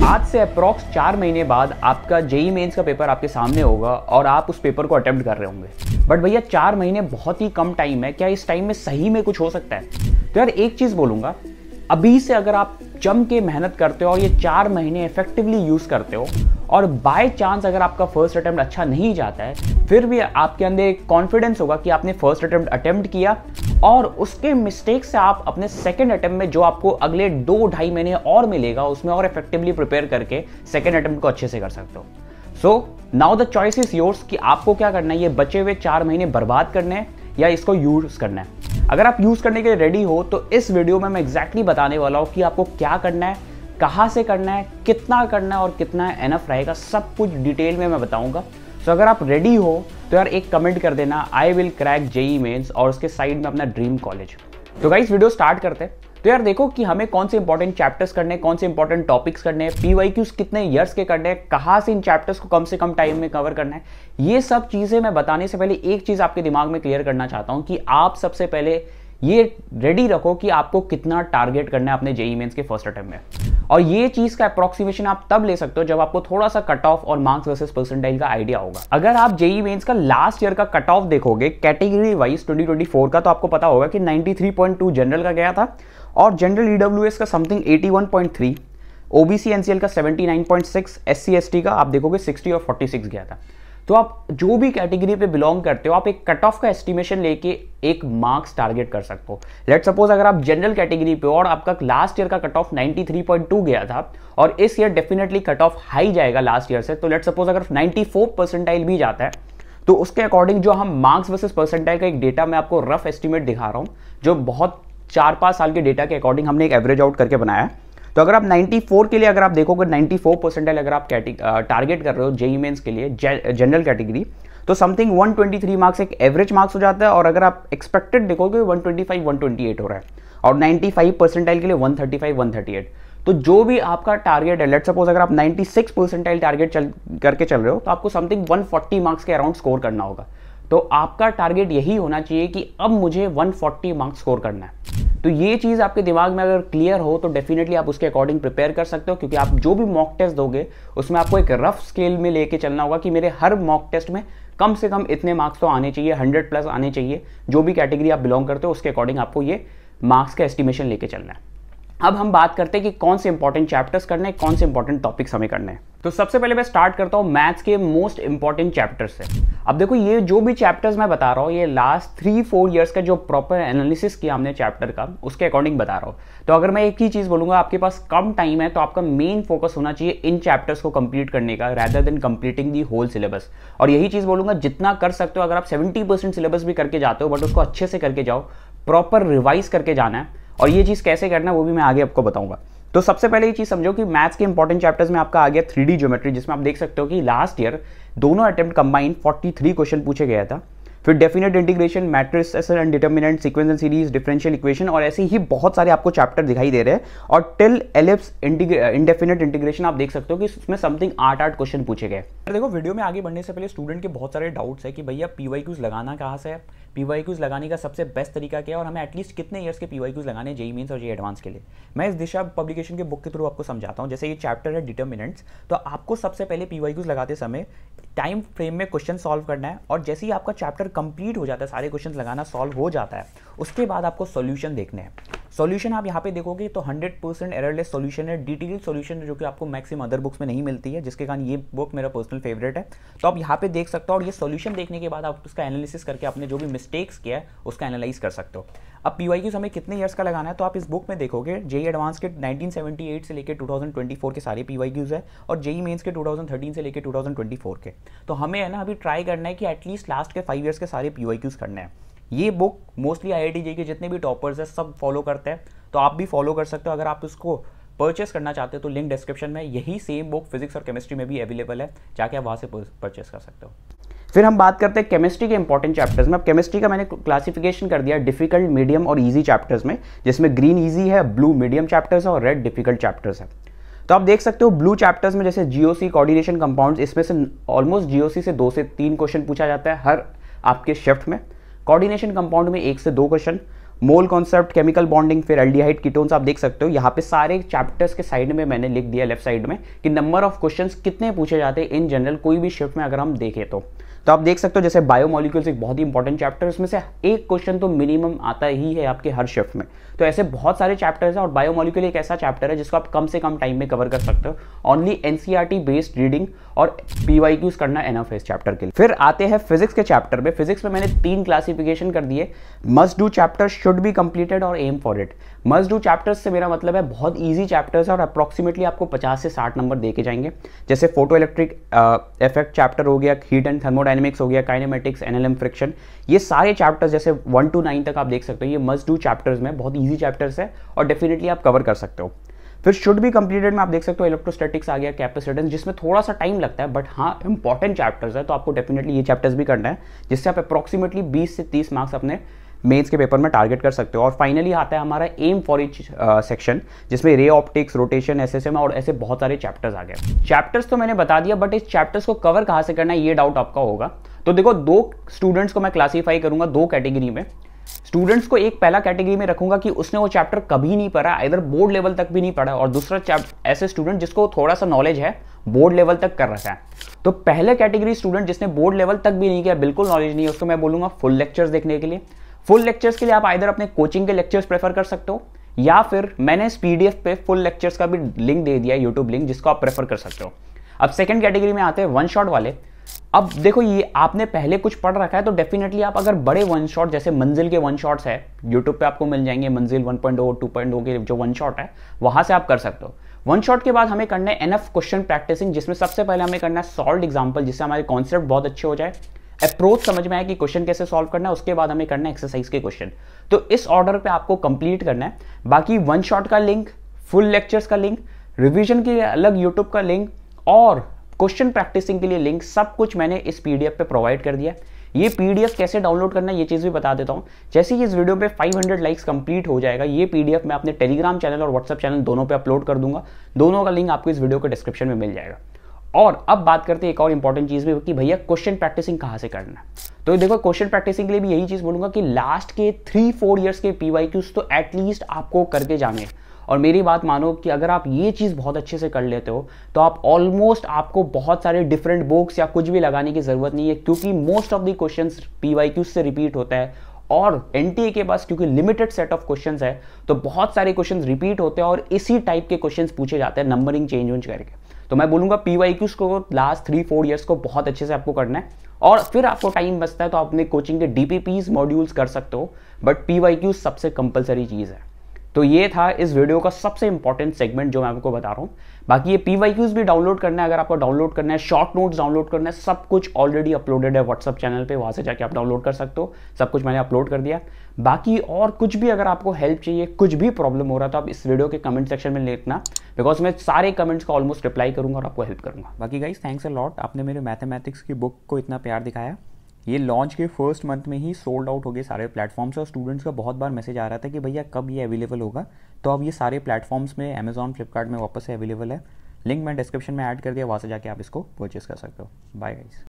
आज से अप्रॉक्स 4 महीने बाद आपका जेईई मेंस का पेपर आपके सामने होगा और आप उस पेपर को अटेम्प्ट कर रहे होंगे। बट भैया 4 महीने बहुत ही कम टाइम है, क्या इस टाइम में सही में कुछ हो सकता है? तो यार एक चीज़ बोलूँगा, अभी से अगर आप जम के मेहनत करते हो और ये 4 महीने इफेक्टिवली यूज़ करते हो और बाय चांस अगर आपका फर्स्ट अटेम्प्ट अच्छा नहीं जाता है, फिर भी आपके अंदर एक कॉन्फिडेंस होगा कि आपने फर्स्ट अटेम्प्ट किया और उसके मिस्टेक से आप अपने सेकंड अटेम्प्ट में जो आपको अगले 2-2.5 महीने और मिलेगा उसमें और इफेक्टिवली प्रिपेयर करके सेकंड अटेम्प्ट को अच्छे से कर सकते हो। So now the choice is yours कि आपको क्या करना है, ये बचे हुए 4 महीने बर्बाद करने हैं या इसको यूज़ करना है। अगर आप यूज़ करने के लिए रेडी हो तो इस वीडियो में मैं एग्जैक्टली बताने वाला हूँ कि आपको क्या करना है, कहाँ से करना है, कितना करना है और कितना एनफ रहेगा, सब कुछ डिटेल में मैं बताऊंगा। सो अगर आप रेडी हो तो यार एक कमेंट कर देना, I will crack JEE mains, और उसके साइड में अपना ड्रीम कॉलेज। तो गाइस वीडियो स्टार्ट करते हैं। तो यार देखो कि हमें कौन से इंपॉर्टेंट चैप्टर्स करने हैं, कौन से इंपॉर्टेंट टॉपिक्स करने हैं, पीवाईक्यूज कितने ईयर्स के करने हैं, कहाँ से इन चैप्टर्स को कम से कम टाइम में कवर करना है। ये सब चीज़ें मैं बताने से पहले एक चीज़ आपके दिमाग में क्लियर करना चाहता हूँ कि आप सबसे पहले ये रेडी रखो कि आपको कितना टारगेट करना है अपने जेईई मेंस के फर्स्ट अटेम्प्ट में। और ये चीज का अप्रोक्सीमेशन आप तब ले सकते हो जब आपको थोड़ा सा कट ऑफ और मार्क्स वर्सेस परसेंटाइल का आइडिया होगा। अगर आप जेईई मेंस का लास्ट ईयर का कट ऑफ देखोगे कैटेगरी वाइज 2024 का, तो आपको पता होगा कि 93.2 जनरल का गया था और जनरल ईडब्ल्यूएस का समथिंग 81.3, ओबीसी एनसीएल का 79.6, एससी एसटी का आप देखोगे 60 और 46 गया था। तो आप जो भी कैटेगरी पे बिलोंग करते हो, आप एक कट ऑफ का एस्टिमेशन लेके एक मार्क्स टारगेट कर सकते हो। लेट सपोज अगर आप जनरल कैटेगरी पे और आपका लास्ट ईयर का कट ऑफ 93.2 गया था और इस year definitely cut off high जाएगा लास्ट ईयर से, तो लेट सपोज अगर 94 परसेंटाइल भी जाता है तो उसके अकॉर्डिंग जो हम मार्क्स वर्सेस परसेंटाइल का एक डेटा मैं आपको रफ एस्टिमेट दिखा रहा हूँ, जो बहुत 4-5 साल के डेटा के अकॉर्डिंग हमने एक एवरेज आउट करके बनाया है। तो अगर आप 94 के लिए अगर आप देखोगे 94 परसेंटाइल अगर आप टारगेट कर रहे हो जेईई मेंस के लिए जनरल कैटेगरी, तो समथिंग 123 मार्क्स एक एवरेज मार्क्स हो जाता है। और अगर आप एक्सपेक्टेड देखोगे 125-128 हो रहा है और 95 परसेंटाइल के लिए 135-138। तो जो भी आपका टारगेट है, लेट सपोज अगर आप 96 परसेंटाइल टारगेट करके चल रहे हो तो आपको समथिंग 140 मार्क्स के अराउंड स्कोर करना होगा। तो आपका टारगेट यही होना चाहिए कि अब मुझे 140 मार्क्स स्कोर करना है। तो ये चीज़ आपके दिमाग में अगर क्लियर हो तो डेफिनेटली आप उसके अकॉर्डिंग प्रिपेयर कर सकते हो, क्योंकि आप जो भी मॉक टेस्ट दोगे उसमें आपको एक रफ स्केल में लेके चलना होगा कि मेरे हर मॉक टेस्ट में कम से कम इतने मार्क्स तो आने चाहिए, 100+ आने चाहिए। जो भी कैटेगरी आप बिलोंग करते हो उसके अकॉर्डिंग आपको ये मार्क्स का एस्टिमेशन लेके चलना है। अब हम बात करते हैं कि कौन से इंपॉर्टेंट चैप्टर्स करने हैं, कौन से इंपॉर्टेंट टॉपिक्स हमें करने हैं। तो सबसे पहले मैं स्टार्ट करता हूं मैथ्स के मोस्ट इंपॉर्टेंट चैप्टर्स से। अब देखो ये जो भी चैप्टर्स मैं बता रहा हूं ये लास्ट 3-4 ईयर्स का जो प्रॉपर एनालिसिस किया हमने चैप्टर का उसके अकॉर्डिंग बता रहा हूं। तो अगर मैं एक ही चीज बोलूंगा, आपके पास कम टाइम है तो आपका मेन फोकस होना चाहिए इन चैप्टर्स को कंप्लीट करने का, rather than completing the whole syllabus. और यही चीज बोलूंगा, जितना कर सकते हो, अगर आप 70% सिलेबस भी करके जाते हो बट उसको अच्छे से करके जाओ, प्रॉपर रिवाइज करके जाना है। और ये चीज़ कैसे करना है वो भी मैं आगे आपको बताऊंगा। तो सबसे पहले ये चीज़ समझो कि मैथ्स के इंपॉर्टेंट चैप्टर्स में आपका आ गया 3D ज्योमेट्री, जिसमें आप देख सकते हो कि लास्ट ईयर दोनों अटेम्प्ट कंबाइंड 43 क्वेश्चन पूछे गया था। फिर definite integration, matrices and determinant, sequence and series, differential equation और ऐसे ही बहुत सारे आपको चैप्टर दिखाई दे रहे हैं। और टिल एलिप्स इंडेफिनेट इंटीग्रेशन आप देख सकते हो कि इसमें समथिंग 8 क्वेश्चन पूछे गए। देखो वीडियो में आगे बढ़ने से पहले स्टूडेंट के बहुत सारे डाउट्स है कि भैया पीवाईक्यूज लगाना कहाँ से है, पीवाईक्यूज लगाने का सबसे बेस्ट तरीका क्या है और हमें एटलीस्ट कितने ईयर्स के पीवाईक्यूज लगाने जेईई मेंस और जेईई एडवांस के लिए। मैं इस दिशा पब्लिकेशन के बुक के थ्रू आपको समझाता हूँ। जैसे ये चैप्टर है डिटर्मिनेंट्स, तो आपको सबसे पहले पीवाईक्यूज लगाते समय टाइम फ्रेम में क्वेश्चन सॉल्व करना है और जैसे ही आपका चैप्टर कंप्लीट हो जाता है, सारे क्वेश्चन लगाना सॉल्व हो जाता है, उसके बाद आपको सॉल्यूशन देखने हैं। सॉल्यूशन आप यहाँ पे देखोगे तो 100% एररलेस सॉल्यूशन है, डिटेल्ड सॉल्यूशन जो कि आपको मैक्सिमम अदर बुक्स में नहीं मिलती है, जिसके कारण ये बुक मेरा पर्सनल फेवरेट है। तो आप यहाँ पे देख सकते हो और ये सॉल्यूशन देखने के बाद आप उसका एनालिसिस करके आपने जो भी मिस्टेक्स किया है उसका एनालाइज कर सकते हो। अब पीवाईक्यूज हमें कितने ईयर्स का लगाना है, तो आप इस बुक में देखोगे जेईई एडवांस के 1978 से लेकर 2024 के सारे पीवाईक्यूज है और जेईई मेंस के 2013 से लेकर 2024 के। तो हमें है ना अभी ट्राई करना है कि एटलीस्ट लास्ट के 5 ईयर्स के सारे पीवाईक्यूज करने हैं। ये बुक मोस्टली आईआईटी जेईई के जितने भी टॉपर्स हैं सब फॉलो करते हैं, तो आप भी फॉलो कर सकते हो। अगर आप उसको परचेस करना चाहते हो तो लिंक डिस्क्रिप्शन में, यही सेम बुक फिजिक्स और केमिस्ट्री में भी अवेलेबल है, जाके आप वहाँ से परचेस कर सकते हो। फिर हम बात करते हैं केमिस्ट्री के इंपॉर्टेंट चैप्टर्स में। अब केमिस्ट्री का मैंने क्लासिफिकेशन कर दिया डिफिकल्ट, मीडियम और इजी चैप्टर्स में, जिसमें ग्रीन इजी है, ब्लू मीडियम चैप्टर्स है और रेड डिफिकल्ट चैप्टर्स है। तो आप देख सकते हो ब्लू चैप्टर्स में जैसे जीओसी, कोऑर्डिनेशन कंपाउंड्स, इसमें से ऑलमोस्ट जीओसी से 2 से 3 क्वेश्चन पूछा जाता है हर आपके शिफ्ट में। कोऑर्डिनेशन कंपाउंड में 1 से 2 question, mole concept, chemical bonding, फिर एल्डिहाइड कीटोन्स आप देख सकते हो। यहाँ पे सारे चैप्टर्स के साइड में मैंने लिख दिया लेफ्ट साइड में कि नंबर ऑफ क्वेश्चंस कितने पूछे जाते हैं इन जनरल कोई भी शिफ्ट में अगर हम देखें तो आप देख सकते हो जैसे बायोमोलिक्यूल्स एक बहुत ही इंपॉर्टेंट चैप्टर है, उसमें से एक क्वेश्चन तो मिनिमम आता ही है आपके हर शिफ्ट में। तो ऐसे बहुत सारे चैप्टर्स हैं और बायोमोलिक्यूल एक ऐसा चैप्टर है जिसको आप कम से कम टाइम में कवर कर सकते हो। ओनली एनसीईआरटी बेस्ड रीडिंग और पीवाईक्यूज करना एनफ है इस चैप्टर के लिए। फिर आते हैं फिजिक्स के चैप्टर में। फिजिक्स में मैंने 3 क्लासिफिकेशन कर दिए, must do chapter, should be completed और aim for it. Must do chapters से मेरा मतलब है बहुत ईजी चैप्टर्स है और अप्रॉक्सीमेटली आपको 50 से 60 नंबर देके जाएंगे। जैसे फोटो इलेक्ट्रिक इफेक्ट चैप्टर हो गया, हीट एंड थर्मोडायनेमिक्स हो गया, काइनेमेटिक्स, एनएलएम, फ्रिक्शन, ये सारे चैप्टर्स जैसे 1 to 9 तक आप देख सकते हो। ये मस्ट डू चैप्टर्स में बहुत ईजी चैप्टर्स है और डेफिनेटली आप कवर कर सकते हो। फिर शुड बी कंप्लीटेड में आप देख सकते हो इलेक्ट्रोस्टैटिक्स आ गया, कैपेसिटेंस, जिसमें थोड़ा सा टाइम लगता है बट हाँ इंपॉर्टेंट चैप्टर्स है, तो आपको डेफिनेटली ये चैप्टर्स भी करना है, जिससे आप अप्रॉक्सीमेटली 20 से 30 मार्क्स अपने मेंस के पेपर में टारगेट कर सकते हो। और फाइनली आता है हमारा एम फॉर इच सेक्शन, जिसमें रे ऑप्टिक्स, रोटेशन, एसएसएम और ऐसे बहुत सारे चैप्टर्स आ गए। चैप्टर्स तो मैंने बता दिया, बट इस चैप्टर्स को कवर कहाँ से करना है ये डाउट आपका होगा। तो देखो, 2 स्टूडेंट्स को मैं क्लासीफाई करूंगा 2 कैटेगरी में। स्टूडेंट्स को एक पहला कैटेगरी में रखूंगा कि उसने वो चैप्टर कभी नहीं पढ़ा, इधर बोर्ड लेवल तक भी नहीं पढ़ा, और दूसरा ऐसे स्टूडेंट जिसको थोड़ा सा नॉलेज है, बोर्ड लेवल तक कर रखा है। तो पहले कैटेगरी स्टूडेंट जिसने बोर्ड लेवल तक भी नहीं किया, बिल्कुल नॉलेज नहीं है, उसको मैं बोलूंगा फुल लेक्चर्स देखने के लिए। फुल लेक्चर्स के लिए आप इधर अपने कोचिंग के लेक्चर्स प्रेफर कर सकते हो, या फिर मैंने इस पीडीएफ पे फुल लेक्चर्स का भी लिंक दे दिया, यूट्यूब लिंक, जिसको आप प्रेफर कर सकते हो। अब सेकंड कैटेगरी में आते हैं वन शॉट वाले। अब देखो, ये आपने पहले कुछ पढ़ रखा है तो डेफिनेटली आप अगर बड़े वन शॉट जैसे मंजिल के वन शॉट्स है, यूट्यूब पे आपको मिल जाएंगे, मंजिल 1.0 2.0 के जो वन शॉट है वहां से आप कर सकते हो। वन शॉट के बाद हमें करना है एनफ क्वेश्चन प्रैक्टिसिंग, जिसमें सबसे पहले हमें करना है सॉल्व एग्जाम्पल, जिससे हमारे कॉन्सेप्ट बहुत अच्छे हो जाए, अप्रोच समझ में आए कि क्वेश्चन कैसे सॉल्व करना है। उसके बाद हमें करना है एक्सरसाइज के क्वेश्चन। तो इस ऑर्डर पे आपको कंप्लीट करना है। बाकी वन शॉट का लिंक, फुल लेक्चर्स का लिंक, रिवीजन के लिए अलग यूट्यूब का लिंक और क्वेश्चन प्रैक्टिसिंग के लिए लिंक, सब कुछ मैंने इस पीडीएफ पे प्रोवाइड कर दिया। ये पीडीएफ कैसे डाउनलोड करना है ये चीज भी बता देता हूं। जैसे ही इस वीडियो पे 500 लाइक्स कंप्लीट हो जाएगा, ये पीडीएफ मैं अपने टेलीग्राम चैनल और व्हाट्सएप चैनल दोनों पे अपलोड कर दूंगा। दोनों का लिंक आपको इस वीडियो के डिस्क्रिप्शन में मिल जाएगा। और अब बात करते हैं एक और इंपॉर्टेंट चीज भी कि भैया क्वेश्चन प्रैक्टिसिंग कहां से करना है। तो देखो, क्वेश्चन प्रैक्टिसिंग के लिए भी यही चीज बोलूंगा कि लास्ट के 3-4 ईयर्स के पीवाईक्यूज तो एटलीस्ट आपको करके जाने। और मेरी बात मानो कि अगर आप ये चीज़ बहुत अच्छे से कर लेते हो तो आप ऑलमोस्ट, आपको बहुत सारे डिफरेंट बुक्स या कुछ भी लगाने की ज़रूरत नहीं है, क्योंकि most of the questions PYQs से रिपीट होता है। और एनटीए के पास क्योंकि लिमिटेड सेट ऑफ क्वेश्चंस है तो बहुत सारे क्वेश्चंस रिपीट होते हैं और इसी टाइप के क्वेश्चंस पूछे जाते हैं, नंबरिंग चेंज करके। तो मैं बोलूँगा पीवाईक्यूज को लास्ट 3-4 ईयर्स को बहुत अच्छे से आपको करना है। और फिर आपको टाइम बचता है तो आप अपने कोचिंग के डीपीपीज मॉड्यूल्स कर सकते हो, बट पीवाईक्यूज सबसे कंपलसरी चीज़ है। तो ये था इस वीडियो का सबसे इंपॉर्टेंट सेगमेंट जो मैं आपको बता रहा हूँ। बाकी ये पीवाईक्यूज भी डाउनलोड करना है, अगर आपको डाउनलोड करना है, शॉर्ट नोट्स डाउनलोड करना है, सब कुछ ऑलरेडी अपलोडेड है व्हाट्सअप चैनल पे, वहाँ से जाके आप डाउनलोड कर सकते हो। सब कुछ मैंने अपलोड कर दिया। बाकी और कुछ भी अगर आपको हेल्प चाहिए, कुछ भी प्रॉब्लम हो रहा तो आप इस वीडियो के कमेंट सेक्शन में लिखना, बिकॉज मैं सारे कमेंट्स का ऑलमोस्ट रिप्लाई करूँगा और आपको हेल्प करूँगा। बाकी गाइस, थैंक्स अ लॉट, आपने मेरे मैथमेटिक्स की बुक को इतना प्यार दिखाया। ये लॉन्च के फर्स्ट मंथ में ही सोल्ड आउट हो गए सारे प्लेटफॉर्म्स, और स्टूडेंट्स का बहुत बार मैसेज आ रहा था कि भैया कब ये अवेलेबल होगा। तो अब ये सारे प्लेटफॉर्म्स में, अमेजॉन, फ्लिपकार्ट में वापस से अवेलेबल है। लिंक मैं डिस्क्रिप्शन में ऐड कर दिया, वहाँ से जाके आप इसको परचेस कर सकते हो। Bye guys.